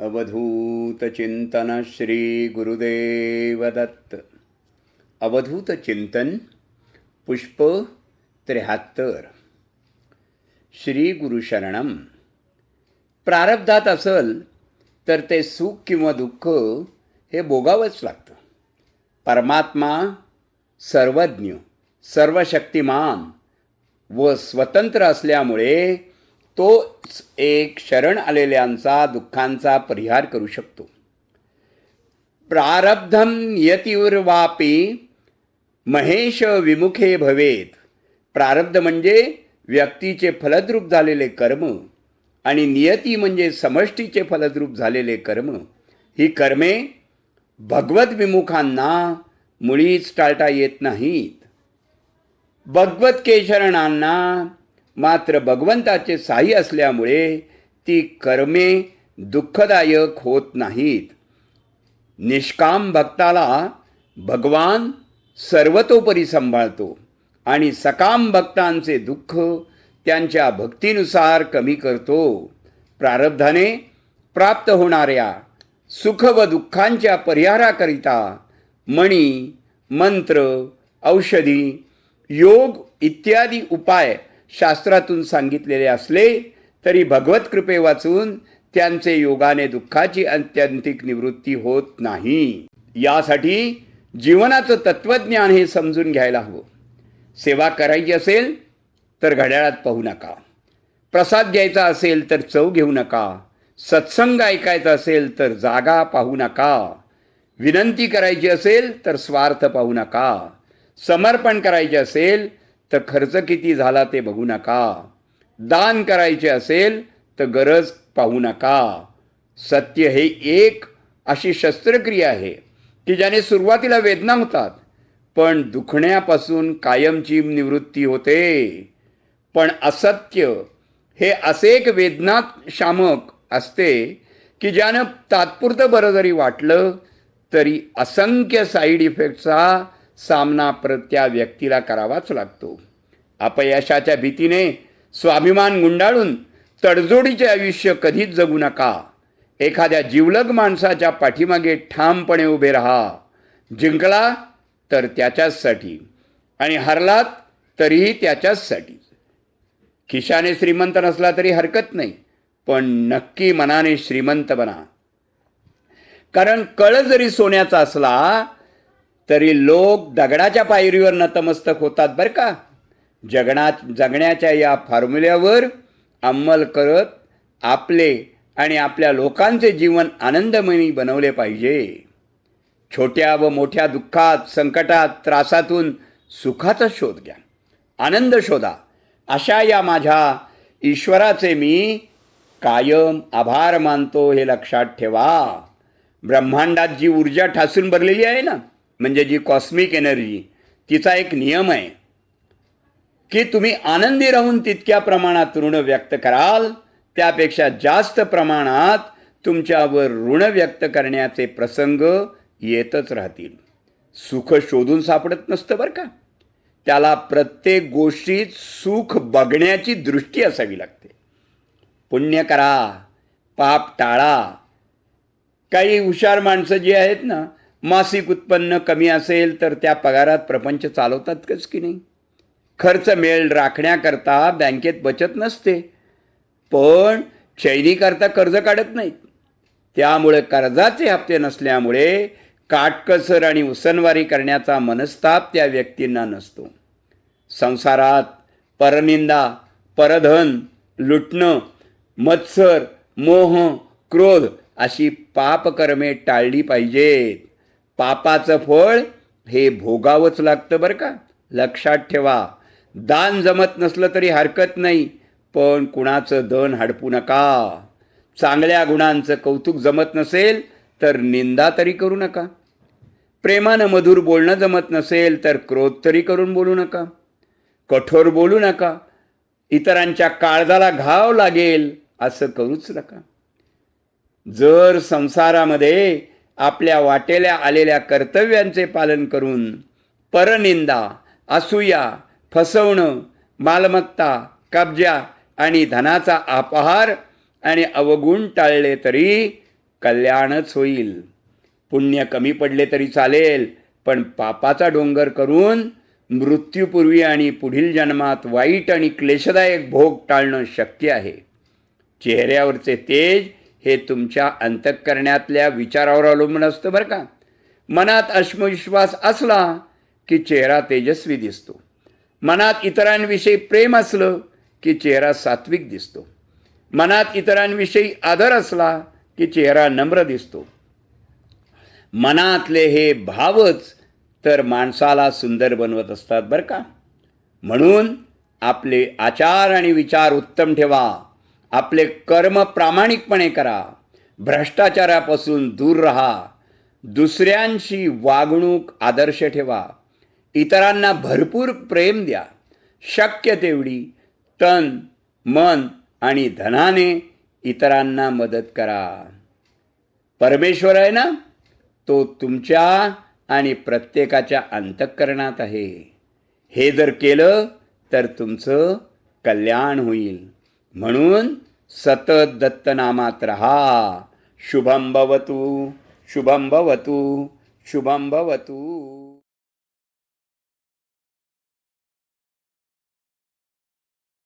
अवधूत चिंतन श्री गुरुदेव दत्त. अवधूत चिंतन पुष्प 73. श्री गुरुशरणम. प्रारब्धात असल तर ते सुख किंवा दुःख हे भोगावंच लागतं. परमात्मा सर्वज्ञ, सर्वशक्तिमान व स्वतंत्र असल्यामुळे तोच एक शरण आलेल्यांचा दुःखांचा परिहार करू शकतो. प्रारब्धम नियतीर्वापी महेश विमुखे भवेत. प्रारब्ध म्हणजे व्यक्तीचे फलद्रूप झालेले कर्म आणि नियती म्हणजे समष्टीचे फलद्रूप झालेले कर्म. ही कर्मे भगवत विमुखांना मुळीच टाळता येत नाहीत. भगवत केशरणांना मात्र भगवंताचे साह्य असल्यामुळे ती कर्मे दुःखदायक होत नाहीत. निष्काम भक्ताला भगवान सर्वतोपरी सांभाळतो आणि सकाम भक्तांचे दुःख त्यांच्या भक्तीनुसार कमी करतो. प्रारब्धाने प्राप्त होणाऱ्या सुख व दुःखांच्या परिहाराकरिता मणी, मंत्र, औषधी, योग इत्यादी उपाय शास्त्रातून सांगितलेले असले तरी भगवत कृपे वाचून त्यांचे योगाने दुःखाची आत्यंतिक निवृत्ती होत नाही. यासाठी जीवनाचं तत्त्वज्ञान हे समजून घ्यायला हवं. सेवा करायची असेल तर घड्याळात पाहू नका. प्रसाद घ्यायचा असेल तर चव घेऊ नका. सत्संग ऐकायचा असेल तर जागा पाहू नका. विनंती करायची असेल तर स्वार्थ पाहू नका. समर्पण करायचे असेल तर खर्च किती झाला ते बघू नका. दान करायचे असेल तर गरज पाहू नका. सत्य हे एक अशी शस्त्रक्रिया आहे की ज्याने सुरुवातीला वेदना होतात पण दुखण्यापासून कायमची निवृत्ती होते. पण असत्य हे असे एक वेदनाशामक असते की ज्यानं तात्पुरतं बरं जरी वाटलं तरी असंख्य साईड इफेक्टचा सामना त्या व्यक्तीला करावाच लागतो. अपयशाच्या भीतीने स्वाभिमान गुंडाळून तडजोडीचे आयुष्य कधीच जगू नका. एखाद्या जिवलग माणसाच्या पाठीमागे ठामपणे उभे राहा. जिंकला तर त्याच्याचसाठी आणि हरलात तरीही त्याच्याचसाठी. खिशाने श्रीमंत नसला तरी हरकत नाही, पण नक्की मनाने श्रीमंत बना. कारण कळ जरी सोन्याचा असला तरी लोक दगडाच्या पायरीवर नतमस्तक होतात बरं का. जगण्याच्या या फॉर्म्युल्यावर अंमल करत आपले आणि आपल्या लोकांचे जीवन आनंदमयी बनवले पाहिजे. छोट्या व मोठ्या दुःखात, संकटात, त्रासातून सुखाचा शोध घ्या, आनंद शोधा. अशा या माझ्या ईश्वराचे मी कायम आभार मानतो हे लक्षात ठेवा. ब्रह्मांडात जी ऊर्जा ठासून भरलेली आहे ना, म्हणजे जी कॉस्मिक एनर्जी, तिचा एक नियम आहे की तुम्ही आनंदी राहून तितक्या प्रमाणात ऋण व्यक्त कराल त्यापेक्षा जास्त प्रमाणात तुमच्यावर ऋण व्यक्त करण्याचे प्रसंग येतच राहतील. सुख शोधून सापडत नसतं बरं का. त्याला प्रत्येक गोष्टीत सुख बघण्याची दृष्टी असावी लागते. पुण्य करा, पाप टाळा. काही हुशार माणसं जी आहेत ना, मासिक उत्पन्न कमी असेल तर त्या पगारात प्रपंच चालवतातच की नाही. खर्च मेळ राखण्याकरता बँकेत बचत नसते, पण चैनीकरता कर्ज काढत नाहीत. त्यामुळे कर्जाचे हप्ते नसल्यामुळे काटकसर आणि उसनवारी करण्याचा मनस्ताप त्या व्यक्तींना नसतो. संसारात परनिंदा, परधन, लुटणं, मत्सर, मोह, क्रोध अशी पापकर्मे टाळली पाहिजेत. पापाचं फळ हे भोगावंच लागतं बरं का. लक्षात ठेवा. दान जमत नसलं तरी हरकत नाही, पण कुणाचं दन हडपू नका. चांगल्या गुणांचं कौतुक जमत नसेल तर निंदा तरी करू नका. प्रेमानं मधुर बोलणं जमत नसेल तर क्रोध तरी करून बोलू नका. कठोर बोलू नका. इतरांच्या काळजाला घाव लागेल असं करूच नका. जर संसारामध्ये आपल्या वाटेल्या आलेल्या कर्तव्यांचे पालन करून परनिंदा, असूया, फसवणं, मालमत्ता, कब्जा आणि धनाचा अपहार आणि अवगुण टाळले तरी कल्याणच होईल. पुण्य कमी पडले तरी चालेल, पण पापाचा डोंगर करून मृत्यूपूर्वी आणि पुढील जन्मात वाईट आणि क्लेशदायक भोग टाळणं शक्य आहे. चेहऱ्यावरचे तेज हे तुमच्या अंतःकरणातल्या विचारावर अवलंबून असतं बरं का. मनात आत्मविश्वास असला की चेहरा तेजस्वी दिसतो. मनात इतरांविषयी प्रेम असलं की चेहरा सात्विक दिसतो. मनात इतरांविषयी आदर असला की चेहरा नम्र दिसतो. मनातले हे भावच तर माणसाला सुंदर बनवत असतात बरं का. म्हणून आपले आचार आणि विचार उत्तम ठेवा. आपले कर्म प्रामाणिकपणे करा. भ्रष्टाचारापासून दूर राहा. दुसऱ्यांशी वागणूक आदर्श ठेवा. इतरांना भरपूर प्रेम द्या. शक्य तेवढी तन, मन आणि धनाने इतरांना मदत करा. परमेश्वर आहे ना, तो तुमच्या आणि प्रत्येकाच्या अंतःकरणात आहे. हे जर केलं तर तुमचं कल्याण होईल. म्हणून सतत दत्तनामात रहा. शुभम भवतु, शुभम भवतु, शुभम भवतु.